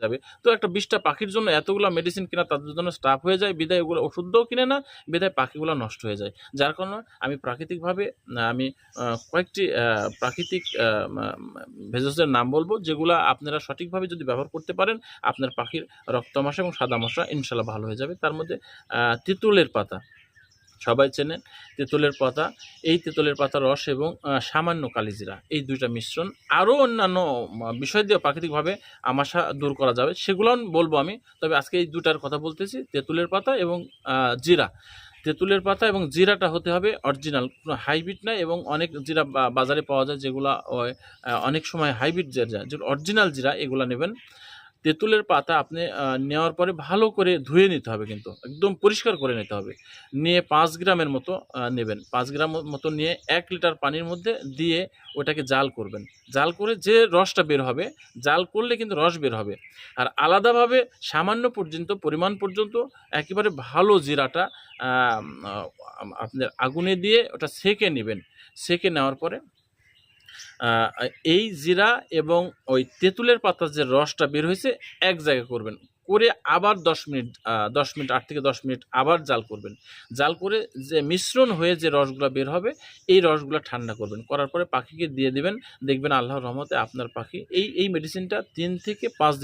যাবে। তো একটা 20টা পাখির জন্য এতগুলা মেডিসিন কিনা তাদের জন্য টাফ হয়ে যায়, বিধায় এগুলো ওষুধও কিনে না, বিধায় পাখিগুলো নষ্ট হয়ে যায়। যার কারণে আমি প্রাকৃতিকভাবে আমি কয়েকটি প্রাকৃতিক ভেষজের নাম বলবো, যেগুলা আপনারা সঠিকভাবে যদি ব্যবহার করতে পারেন, আপনার পাখির রক্ত মশা এবং সাদা মশা ইনশাল্লাহ ভালো হয়ে যাবে। তার মধ্যে তেঁতুলের পাতা সবাই চেনেন, তেঁতুলের পাতা, এই তেঁতুলের পাতার রস এবং সামান্য কালিজিরা, এই 2টা মিশ্রণ, আরও অন্যান্য বিষয় দিয়ে প্রাকৃতিকভাবে আমাশা দূর করা যাবে, সেগুলো বলবো আমি। তবে আজকে এই 2টার কথা বলতেছি, তেঁতুলের পাতা এবং জিরা। তেঁতুলের পাতা এবং জিরাটা হতে হবে অরিজিনাল, কোনো হাইব্রিড নাই। এবং অনেক জিরা বাজারে পাওয়া যায়, যেগুলো অনেক সময় হাইব্রিড জিরা, যেগুলো অরিজিনাল জিরা, এগুলো নেবেন। তেঁতুলের পাতা আপনি নেওয়ার পরে ভালো করে ধুয়ে নিতে হবে, কিন্তু একদম পরিষ্কার করে নিতে হবে। নিয়ে 5 গ্রামের মতো নেবেন। 5 গ্রাম মতো নিয়ে 1 লিটার পানির মধ্যে দিয়ে ওটাকে জাল করবেন। জাল করে যে রসটা বের হবে, জাল করলে কিন্তু রস বের হবে। আর আলাদাভাবে সামান্য পরিমাণ পর্যন্ত একেবারে ভালো জিরাটা আপনার আগুনে দিয়ে ওটা সেঁকে নেবেন। সেঁকে নেওয়ার পরে এই জিরা এবং ওই তেঁতুলের পাতার যে রসটা বের হয়েছে এক জায়গায় করবেন, করে আবার 10 মিনিট 8 থেকে 10 মিনিট আবার জাল করবেন। জাল করে যে মিশ্রণ হয়ে যে রসগুলো বের হবে, এই রসগুলো ঠান্ডা করবেন। করার পরে পাখিকে দিয়ে দিবেন। দেখবেন আল্লাহর রহমতে আপনার পাখি এই মেডিসিনটা 3 থেকে 5 দিন